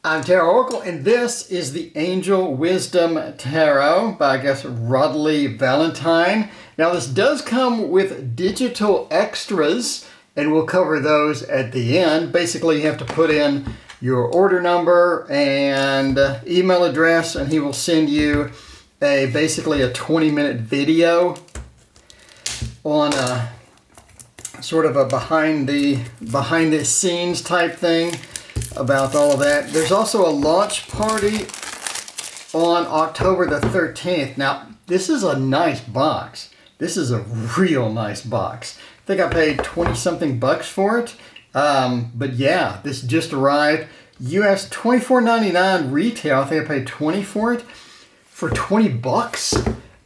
I'm TarotOracle, and this is the Angel Wisdom Tarot by, I guess, Rodley Valentine. Now, this does come with digital extras, and we'll cover those at the end. Basically, you have to put in your order number and email address, and he will send you basically a 20-minute video on sort of a behind the scenes type thing about all of that. There's also a launch party on October the 13th. Now, this is a nice box. This is a real nice box. I think I paid 20-something bucks for it. But yeah, this just arrived. US $24.99 retail. I think I paid 20 for it. For 20 bucks,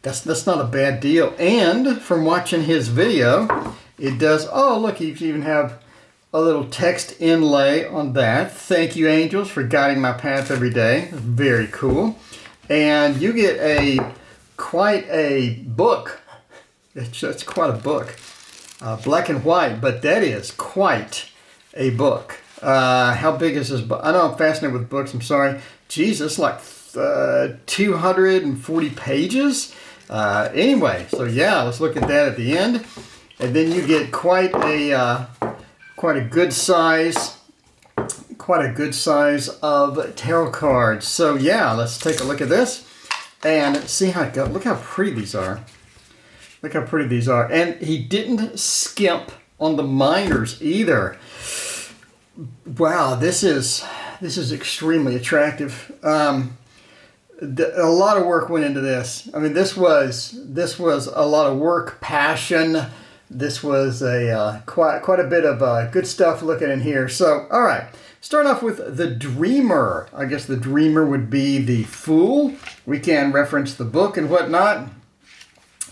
that's not a bad deal. And from watching his video, it does, oh look, you even have a little text inlay on that. Thank you, angels, for guiding my path every day. Very cool. And you get quite a book. That's quite a book. Black and white, but that is quite a book. How big is this book? I know I'm fascinated with books, I'm sorry. Jesus, like 240 pages. Anyway, so yeah, let's look at that at the end. And then you get quite a good size of tarot cards. So yeah, let's take a look at this and see how it goes. Look how pretty these are. Look how pretty these are. And he didn't skimp on the minors either. Wow, this is extremely attractive. A lot of work went into this. I mean, this was a lot of work, passion. This was quite a bit of good stuff looking in here. So, all right, starting off with the Dreamer. I guess the Dreamer would be the Fool. We can reference the book and whatnot.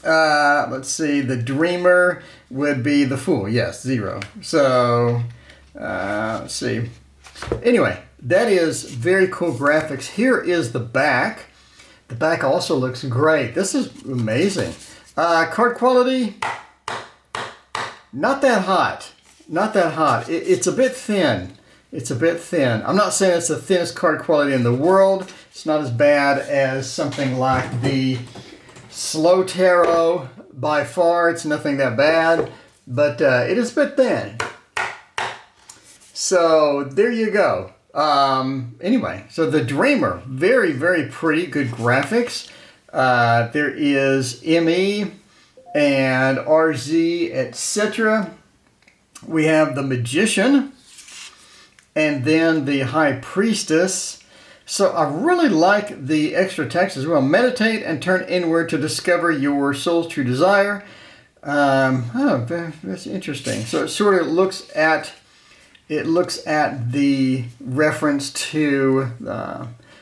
Let's see, the Dreamer would be the Fool. Yes, 0. So, let's see. Anyway, that is very cool graphics. Here is the back. The back also looks great. This is amazing. Card quality, not that hot. Not that hot. It's a bit thin. It's a bit thin. I'm not saying it's the thinnest card quality in the world. It's not as bad as something like the Slow Tarot. By far, it's nothing that bad. But it is a bit thin. So there you go. Anyway, so the Dreamer, very, very pretty, good graphics. There is ME and RZ, etc. We have the Magician and then the High Priestess. So I really like the extra text as well. Meditate and turn inward to discover your soul's true desire. That's interesting. So it sort of looks at the reference to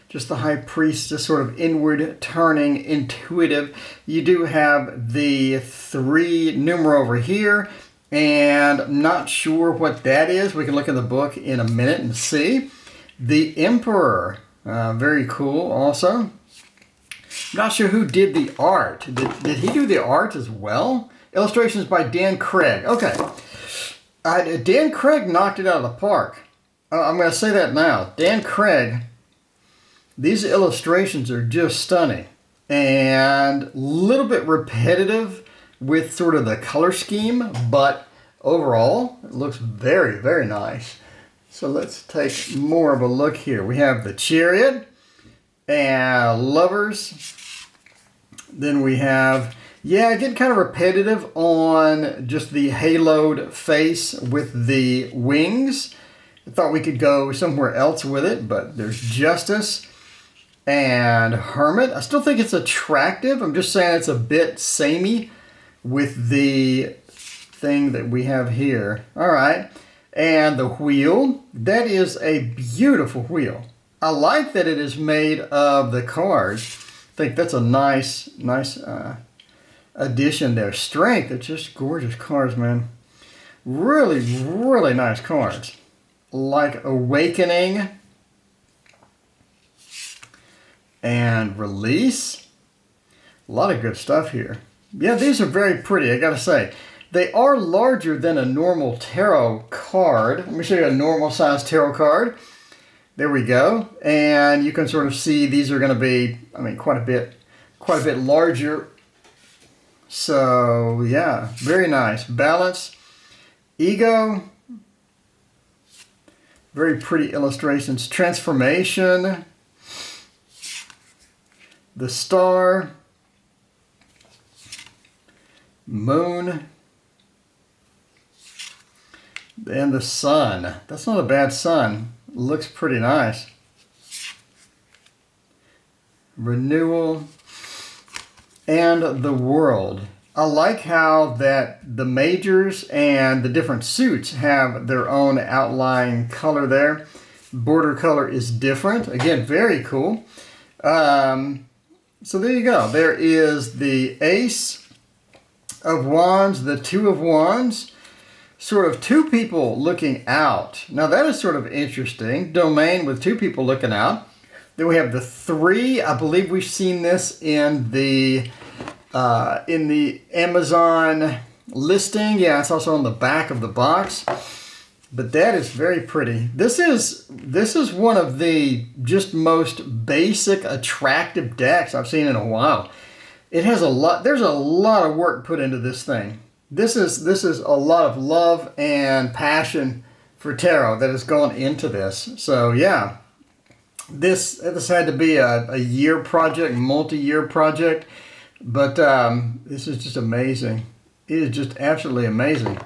just the High Priestess, sort of inward turning, intuitive. You do have the 3 numeral over here, and I'm not sure what that is. We can look in the book in a minute and see. The Emperor, very cool also. Not sure who did the art. Did he do the art as well? Illustrations by Dan Craig. Okay. Dan Craig knocked it out of the park. I'm going to say that now. Dan Craig, these illustrations are just stunning. And a little bit repetitive with sort of the color scheme, but overall, it looks very, very nice. So let's take more of a look here. We have the Chariot and Lovers. Then we have, yeah, getting kind of repetitive on just the haloed face with the wings. I thought we could go somewhere else with it, but there's Justice and Hermit. I still think it's attractive. I'm just saying it's a bit samey with the thing that we have here. All right. And the Wheel. That is a beautiful wheel. I like that it is made of the cards. I think that's a nice addition there. Strength. It's just gorgeous cards, man. Really, really nice cards. Like Awakening and Release. A lot of good stuff here. Yeah, these are very pretty, I gotta say. They are larger than a normal tarot card. Let me show you a normal size tarot card. There we go. And you can sort of see these are going to be, I mean, quite a bit larger. So yeah, very nice. Balance, ego, very pretty illustrations. Transformation, the star, moon, and the sun. That's not a bad sun. Looks pretty nice. Renewal and the world. I like how that the majors and the different suits have their own outline color there. Border color is different. Again, very cool. So there you go. There is the Ace of Wands, the Two of Wands, sort of two people looking out. Now that is sort of interesting. Domain with two people looking out. Then we have the Three. I believe we've seen this in the Amazon listing. Yeah, it's also on the back of the box. But that is very pretty. This is one of the just most basic, attractive decks I've seen in a while. It has a lot. There's a lot of work put into this thing. This is a lot of love and passion for tarot that has gone into this. So yeah, this had to be a year project, multi-year project, but this is just amazing. It is just absolutely amazing.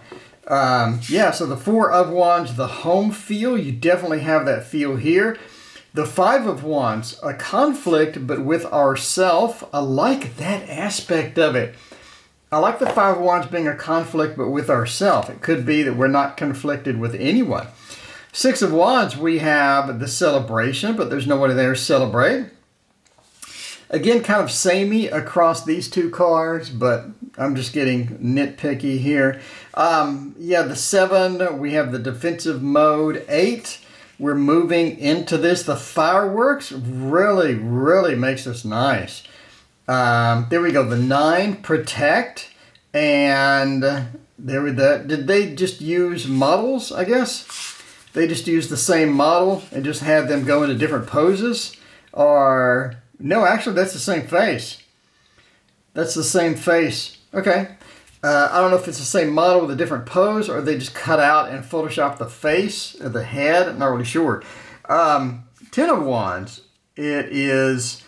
Yeah, so the Four of Wands, the home feel, you definitely have that feel here. The Five of Wands, a conflict, but with ourself. I like that aspect of it. I like the Five of Wands being a conflict, but with ourself. It could be that we're not conflicted with anyone. Six of Wands, we have the celebration, but there's nobody there to celebrate. Again, kind of samey across these two cards, but I'm just getting nitpicky here. Yeah, the Seven, we have the defensive mode. Eight, we're moving into this. The fireworks really, really makes this nice. There we go. The Nine, protect. And there we go. Did they just use models, I guess? They just used the same model and just had them go into different poses? Or, no, actually, that's the same face. That's the same face. Okay. I don't know if it's the same model with a different pose or they just cut out and photoshopped the face or the head. I'm not really sure. Ten of Wands. It is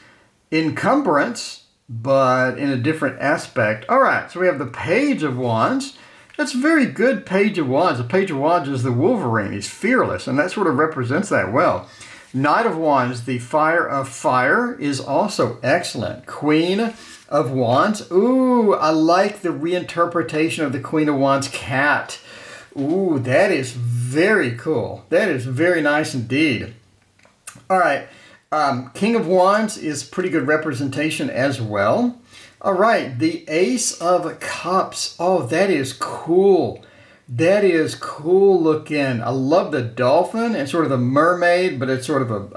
encumbrance, but in a different aspect. All right, so we have the Page of Wands. That's a very good Page of Wands. The Page of Wands is the Wolverine. He's fearless, and that sort of represents that well. Knight of Wands, the Fire of Fire, is also excellent. Queen of Wands. Ooh, I like the reinterpretation of the Queen of Wands cat. Ooh, that is very cool. That is very nice indeed. All right. King of Wands is pretty good representation as well. All right, the Ace of Cups. Oh, that is cool. That is cool looking. I love the dolphin and sort of the mermaid, but it's sort of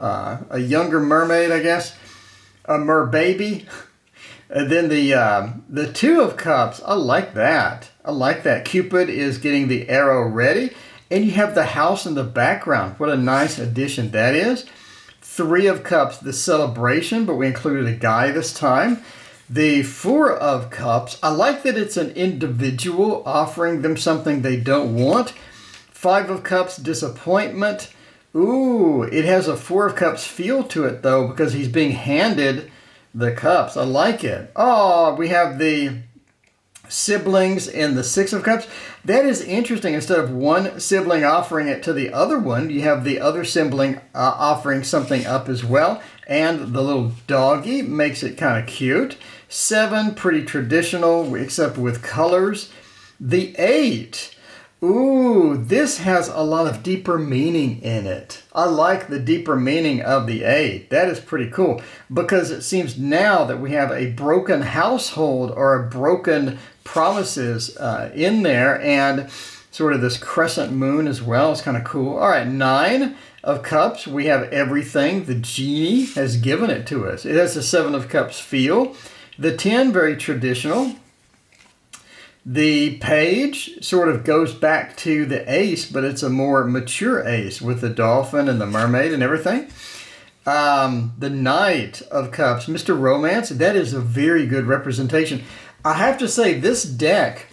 a younger mermaid, I guess. A merbaby. And then the Two of Cups. I like that. I like that. Cupid is getting the arrow ready. And you have the house in the background. What a nice addition that is. Three of Cups, the celebration, but we included a guy this time. The Four of Cups, I like that it's an individual offering them something they don't want. Five of Cups, disappointment. Ooh, it has a Four of Cups feel to it, though, because he's being handed the cups. I like it. Oh, we have the siblings in the Six of Cups. That is interesting. Instead of one sibling offering it to the other one, you have the other sibling offering something up as well. And the little doggy makes it kind of cute. Seven, pretty traditional, except with colors. The Eight. Ooh, this has a lot of deeper meaning in it. I like the deeper meaning of the Eight. That is pretty cool because it seems now that we have a broken household or a broken promises in there and sort of this crescent moon as well. It's kind of cool. All right, Nine of Cups. We have everything. The genie has given it to us. It has the Seven of Cups feel. The 10, very traditional. The page sort of goes back to the ace, but it's a more mature ace with the dolphin and the mermaid and everything. The Knight of Cups, Mr. Romance, that is a very good representation. I have to say this deck,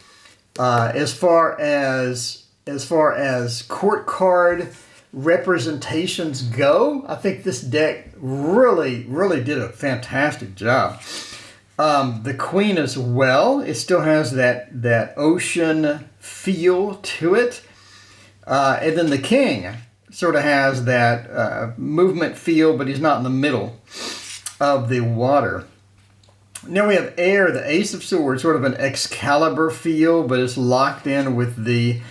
as far as court card representations go, I think this deck really did a fantastic job. The Queen as well, it still has that ocean feel to it. And then the King sort of has that movement feel, but he's not in the middle of the water. Now we have Air, the Ace of Swords, sort of an Excalibur feel, but it's locked in with that.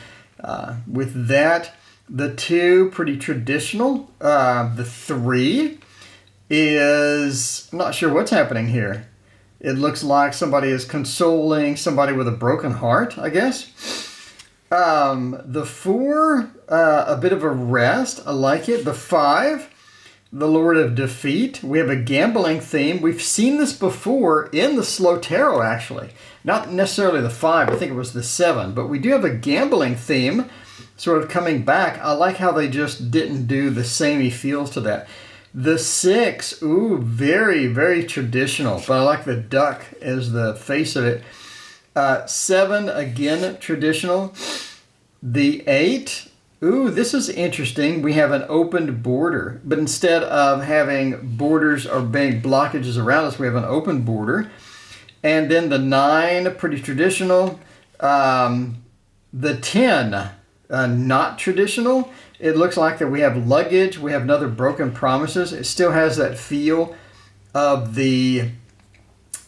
The 2, pretty traditional. The 3 is, I'm not sure what's happening here. It looks like somebody is consoling somebody with a broken heart, I guess. The 4, a bit of a rest. I like it. The 5, the Lord of Defeat. We have a gambling theme. We've seen this before in the Slow Tarot, actually. Not necessarily the 5. I think it was the 7. But we do have a gambling theme sort of coming back. I like how they just didn't do the samey feels to that. The 6, ooh, very traditional. But I like the duck as the face of it. 7, again, traditional. The 8, ooh, this is interesting. We have an opened border, but instead of having borders or being blockages around us, we have an open border. And then the 9, pretty traditional. The 10, not traditional. It looks like that we have luggage. We have another broken promises. It still has that feel of the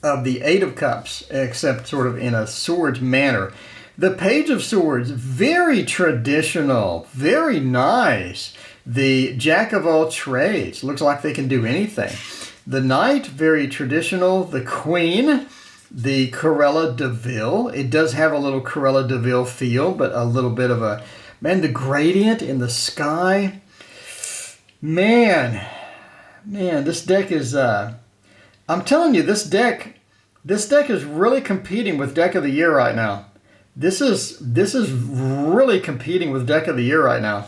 8 of Cups, except sort of in a swords manner. The Page of Swords, very traditional, very nice. The Jack of all trades, looks like they can do anything. The Knight, very traditional. The Queen, the Cruella de Vil. It does have a little Cruella de Vil feel, but a little bit of a, man, the gradient in the sky. Man, this deck is, I'm telling you, this deck is really competing with Deck of the Year right now. This is really competing with Deck of the Year right now.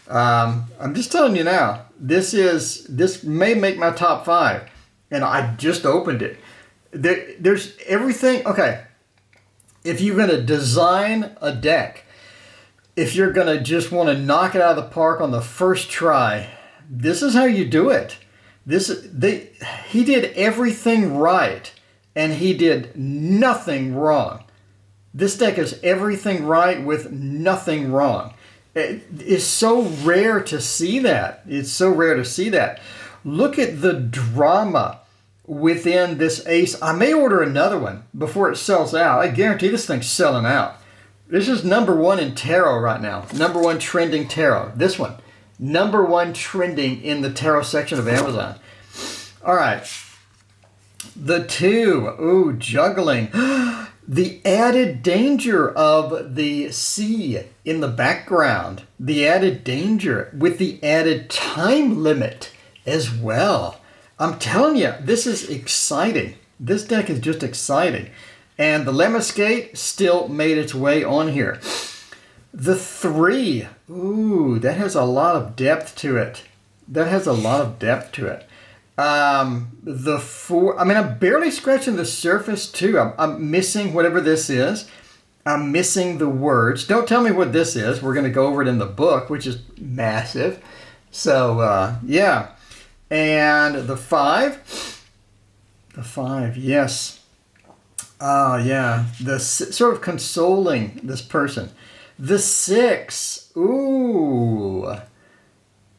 I'm just telling you now, this may make my top 5, and I just opened it. There's everything. Okay, if you're going to design a deck, if you're going to just want to knock it out of the park on the first try, this is how you do it. He did everything right, and he did nothing wrong. This deck is everything right with nothing wrong. It is so rare to see that. It's so rare to see that. Look at the drama within this ace. I may order another one before it sells out. I guarantee this thing's selling out. This is #1 in tarot right now. #1 trending tarot. This one. #1 trending in the tarot section of Amazon. All right. The 2. Ooh, juggling. The added danger of the sea in the background. The added danger with the added time limit as well. I'm telling you, this is exciting. This deck is just exciting. And the Lemniscate still made its way on here. The 3. Ooh, that has a lot of depth to it. The 4, I mean, I'm barely scratching the surface too. I'm missing whatever this is. I'm missing the words. Don't tell me what this is. We're going to go over it in the book, which is massive. So, yeah. And the 5. The 5, yes. Oh, yeah. The sort of consoling this person. The 6. Ooh.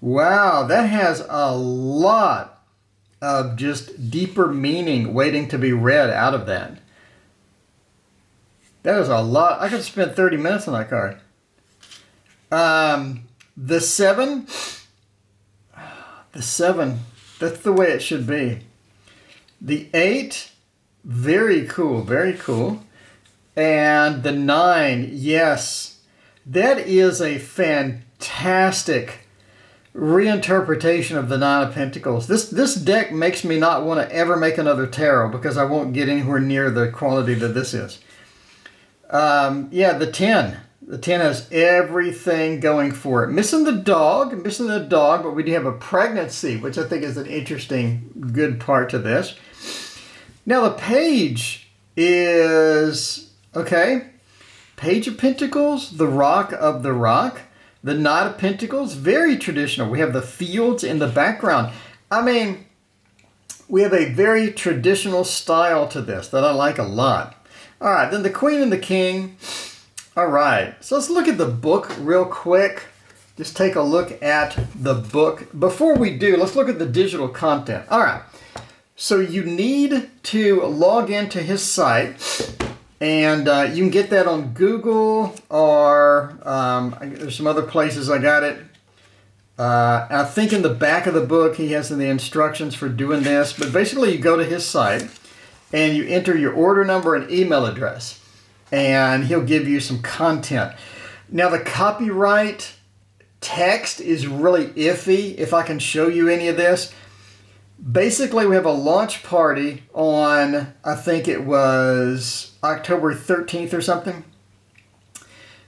Wow, that has a lot of just deeper meaning waiting to be read out of that. That is a lot. I could spend 30 minutes on that card. The 7. The 7. That's the way it should be. The 8. Very cool. Very cool. And the 9. Yes. That is a fantastic reinterpretation of the 9 of Pentacles. This deck makes me not want to ever make another tarot because I won't get anywhere near the quality that this is. Yeah, the 10. The 10 has everything going for it. Missing the dog, but we do have a pregnancy, which I think is an interesting, good part to this. Now the page is, okay, Page of Pentacles, the Rock of the Rock, the Knight of Pentacles, very traditional. We have the fields in the background. I mean, we have a very traditional style to this that I like a lot. All right, then the Queen and the King. All right, so let's look at the book real quick. Just take a look at the book. Before we do, let's look at the digital content. All right, so you need to log into his site, and you can get that on Google or there's some other places I got it. I think in the back of the book he has the instructions for doing this, but basically you go to his site and you enter your order number and email address, and he'll give you some content. Now the copyright text is really iffy, if I can show you any of this. Basically, we have a launch party on, I think it was October 13th or something.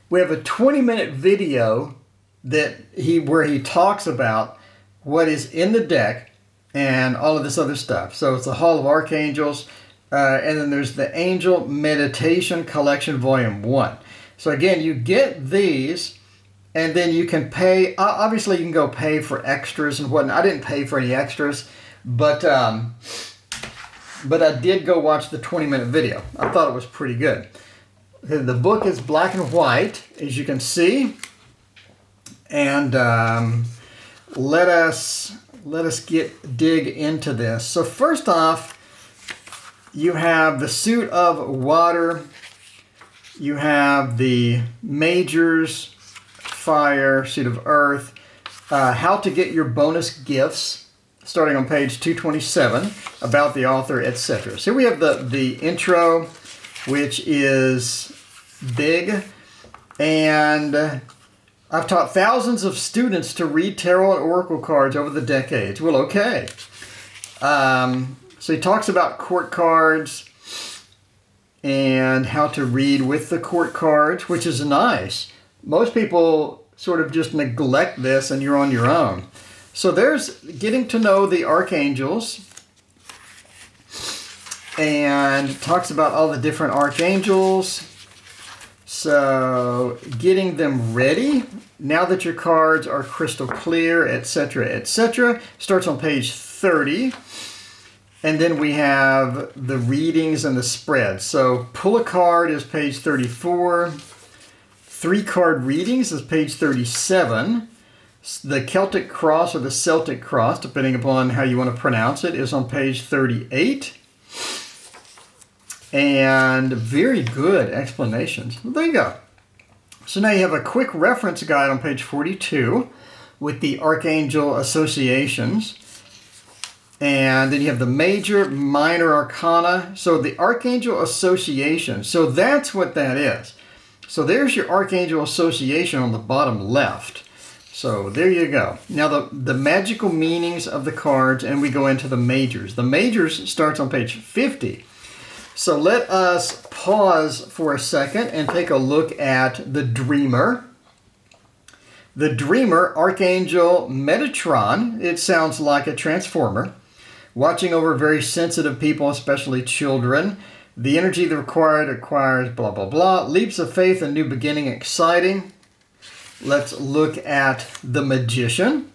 We have a 20-minute video where he talks about what is in the deck and all of this other stuff. So it's the Hall of Archangels, and then there's the Angel Meditation Collection Volume 1. So again, you get these, and then you can pay. Obviously, you can go pay for extras and whatnot. I didn't pay for any extras, but I did go watch the 20-minute video. I thought it was pretty good. The book is black and white, as you can see. And let us dig into this. So first off, you have the Suit of Water, you have the Majors, Fire, Suit of Earth, how to get your bonus gifts, starting on page 227, about the author, etc. So we have the intro, which is big, and I've taught thousands of students to read tarot and oracle cards over the decades. Well, okay. So he talks about court cards and how to read with the court cards, which is nice. Most people sort of just neglect this and you're on your own. So there's getting to know the archangels, and talks about all the different archangels. So getting them ready, now that your cards are crystal clear, etc., etc., starts on page 30. And then we have the readings and the spread. So pull a card is page 34. 3-card readings is page 37. The Celtic Cross or the Celtic Cross, depending upon how you want to pronounce it, is on page 38. And very good explanations. Well, there you go. So now you have a quick reference guide on page 42 with the Archangel Associations. And then you have the Major, Minor Arcana. So the Archangel Association. So that's what that is. So there's your Archangel Association on the bottom left. So there you go. Now the magical meanings of the cards, and we go into the Majors. The Majors starts on page 50. So let us pause for a second and take a look at the Dreamer. The Dreamer, Archangel Metatron, it sounds like a transformer, watching over very sensitive people, especially children. The energy that requires blah, blah, blah. Leaps of faith, a new beginning, exciting. Let's look at the Magician.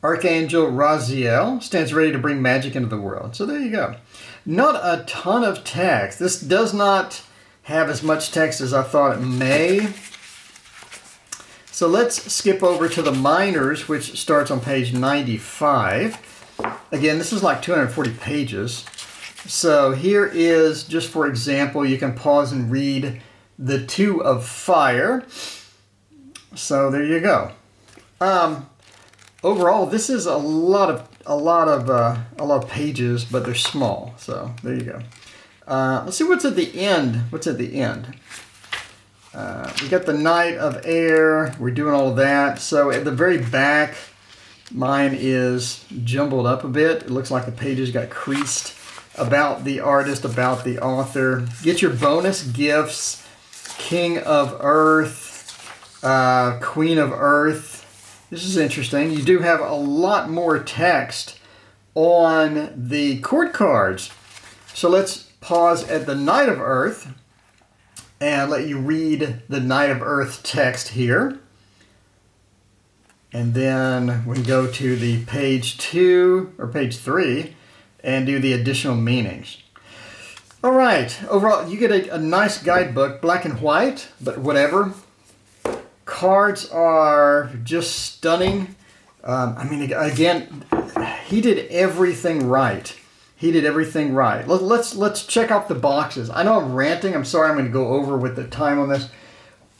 Archangel Raziel stands ready to bring magic into the world. So there you go. Not a ton of text. This does not have as much text as I thought it may. So let's skip over to the Minors, which starts on page 95. Again, this is like 240 pages. So here is, just for example, you can pause and read the Two of Fire. So there you go. Overall, this is a lot of pages, but they're small. So there you go. Let's see what's at the end. What's at the end? We got the Knight of Air. We're doing all of that. So at the very back, mine is jumbled up a bit. It looks like the pages got creased. About the artist, about the author. Get your bonus gifts. King of Earth, Queen of Earth. This is interesting. You do have a lot more text on the court cards. So let's pause at the Knight of Earth and let you read the Knight of Earth text here. And then we go to the page 2 or page 3 and do the additional meanings. All right, overall you get a nice guidebook, black and white, but whatever. Cards are just stunning. I mean, again, he did everything right. He did everything right. Let's check out the boxes. I know I'm ranting. I'm sorry. I'm going to go over with the time on this.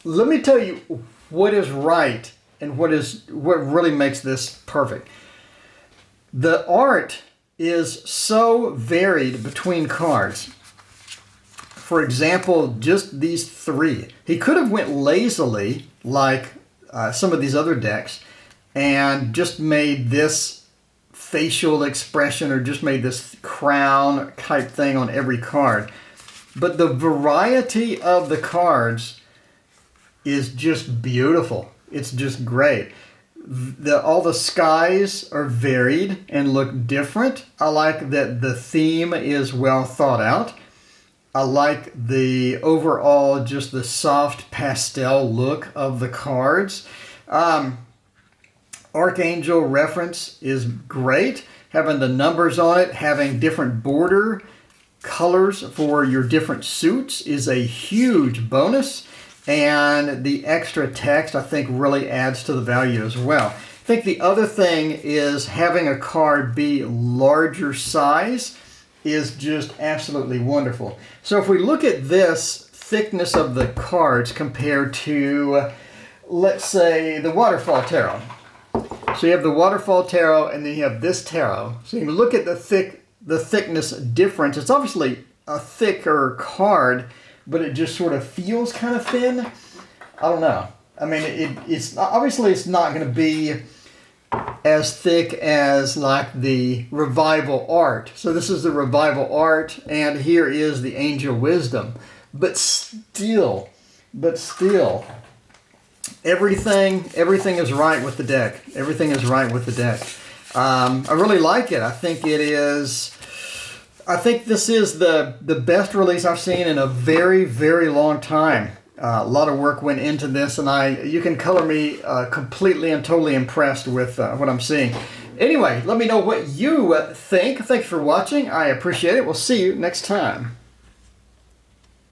Let me tell you what is right and what really makes this perfect. The art is so varied between cards. For example, just these 3. He could have went lazily like some of these other decks and just made this facial expression or just made this crown type thing on every card. But the variety of the cards is just beautiful. It's just great. All the skies are varied and look different. I like that the theme is well thought out. I like the overall, just the soft pastel look of the cards. Archangel reference is great. Having the numbers on it, having different border colors for your different suits is a huge bonus. And the extra text, I think, really adds to the value as well. I think the other thing is having a card be larger size is just absolutely wonderful. So if we look at this thickness of the cards compared to, let's say, the Waterfall Tarot. So you have the Waterfall Tarot and then you have this tarot. So you look at the thickness difference. It's obviously a thicker card, but it just sort of feels kind of thin. I don't know. I mean, it's obviously it's not going to be as thick as like the Revival Art. So this is the Revival Art, and here is the Angel Wisdom. But still, everything is right with the deck. Everything is right with the deck. I really like it. I think this is the best release I've seen in a very, very long time. A lot of work went into this, and you can color me completely and totally impressed with what I'm seeing. Anyway, let me know what you think. Thank you for watching. I appreciate it. We'll see you next time.